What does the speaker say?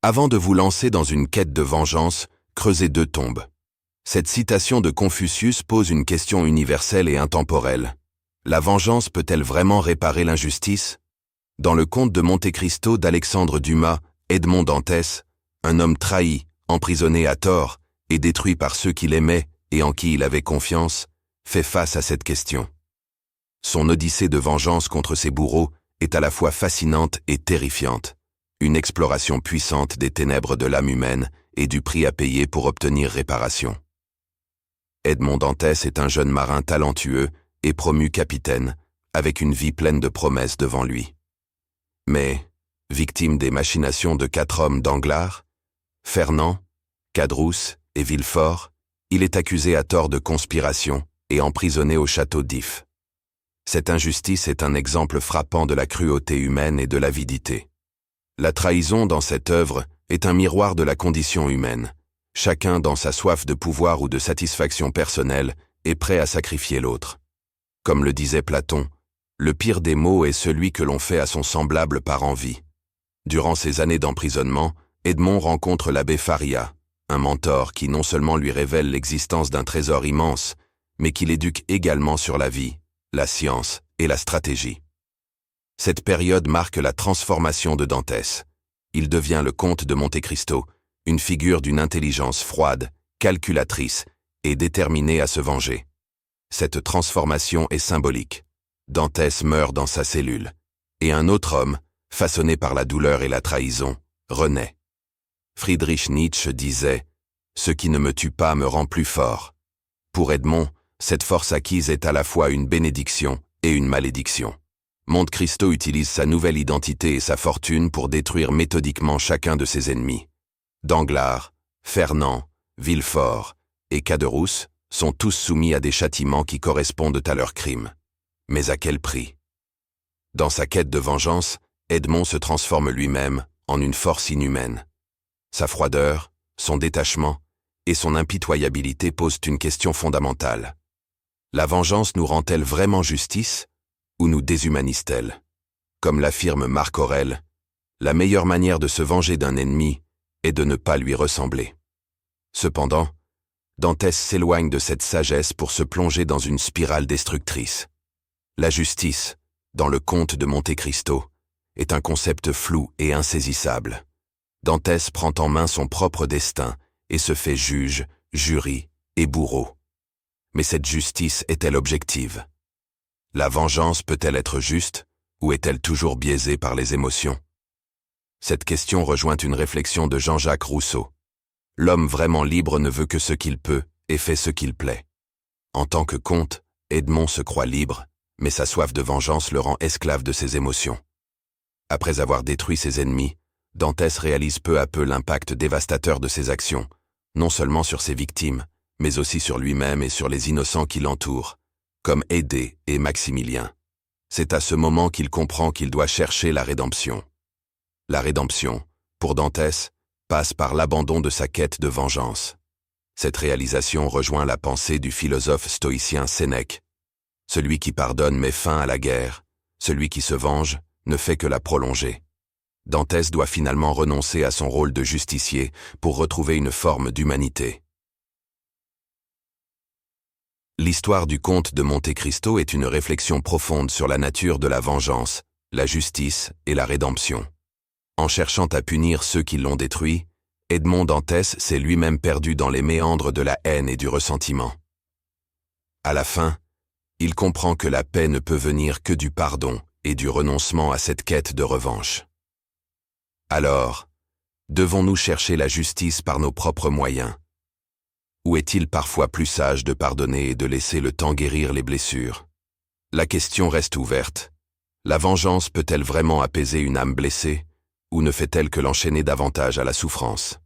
Avant de vous lancer dans une quête de vengeance, creusez 2 tombes. Cette citation de Confucius pose une question universelle et intemporelle. La vengeance peut-elle vraiment réparer l'injustice? Dans le conte de Monte Cristo d'Alexandre Dumas, Edmond Dantès, un homme trahi, emprisonné à tort et détruit par ceux qu'il aimait et en qui il avait confiance, fait face à cette question. Son odyssée de vengeance contre ses bourreaux est à la fois fascinante et terrifiante, une exploration puissante des ténèbres de l'âme humaine et du prix à payer pour obtenir réparation. Edmond Dantès est un jeune marin talentueux et promu capitaine, avec une vie pleine de promesses devant lui. Mais, victime des machinations de 4 hommes Danglars, Fernand, Caderousse et Villefort, il est accusé à tort de conspiration et emprisonné au château d'If. Cette injustice est un exemple frappant de la cruauté humaine et de l'avidité. La trahison dans cette œuvre est un miroir de la condition humaine. Chacun, dans sa soif de pouvoir ou de satisfaction personnelle, est prêt à sacrifier l'autre. Comme le disait Platon, le pire des maux est celui que l'on fait à son semblable par envie. Durant ses années d'emprisonnement, Edmond rencontre l'abbé Faria, un mentor qui non seulement lui révèle l'existence d'un trésor immense, mais qui l'éduque également sur la vie, la science et la stratégie. Cette période marque la transformation de Dantès. Il devient le comte de Monte Cristo, une figure d'une intelligence froide, calculatrice et déterminée à se venger. Cette transformation est symbolique. Dantès meurt dans sa cellule, et un autre homme, façonné par la douleur et la trahison, renaît. Friedrich Nietzsche disait « Ce qui ne me tue pas me rend plus fort ». Pour Edmond, cette force acquise est à la fois une bénédiction et une malédiction. Monte Cristo utilise sa nouvelle identité et sa fortune pour détruire méthodiquement chacun de ses ennemis. Danglars, Fernand, Villefort et Caderousse sont tous soumis à des châtiments qui correspondent à leurs crimes. Mais à quel prix? Dans sa quête de vengeance, Edmond se transforme lui-même en une force inhumaine. Sa froideur, son détachement et son impitoyabilité posent une question fondamentale. La vengeance nous rend-elle vraiment justice ou nous déshumanise-t-elle? Comme l'affirme Marc Aurèle, la meilleure manière de se venger d'un ennemi est de ne pas lui ressembler. Cependant, Dantès s'éloigne de cette sagesse pour se plonger dans une spirale destructrice. La justice, dans le conte de Monte Cristo, est un concept flou et insaisissable. Dantès prend en main son propre destin et se fait juge, jury et bourreau. Mais cette justice est-elle objective? La vengeance peut-elle être juste, ou est-elle toujours biaisée par les émotions? Cette question rejoint une réflexion de Jean-Jacques Rousseau. L'homme vraiment libre ne veut que ce qu'il peut et fait ce qu'il plaît. En tant que comte, Edmond se croit libre, mais sa soif de vengeance le rend esclave de ses émotions. Après avoir détruit ses ennemis, Dantès réalise peu à peu l'impact dévastateur de ses actions, non seulement sur ses victimes, mais aussi sur lui-même et sur les innocents qui l'entourent, comme Haydée et Maximilien. C'est à ce moment qu'il comprend qu'il doit chercher la rédemption. La rédemption, pour Dantès, passe par l'abandon de sa quête de vengeance. Cette réalisation rejoint la pensée du philosophe stoïcien Sénèque. Celui qui pardonne met fin à la guerre, celui qui se venge ne fait que la prolonger. Dantès doit finalement renoncer à son rôle de justicier pour retrouver une forme d'humanité. L'histoire du comte de Monte Cristo est une réflexion profonde sur la nature de la vengeance, la justice et la rédemption. En cherchant à punir ceux qui l'ont détruit, Edmond Dantès s'est lui-même perdu dans les méandres de la haine et du ressentiment. À la fin, il comprend que la paix ne peut venir que du pardon et du renoncement à cette quête de revanche. Alors, devons-nous chercher la justice par nos propres moyens? Ou est-il parfois plus sage de pardonner et de laisser le temps guérir les blessures? La question reste ouverte. La vengeance peut-elle vraiment apaiser une âme blessée, ou ne fait-elle que l'enchaîner davantage à la souffrance?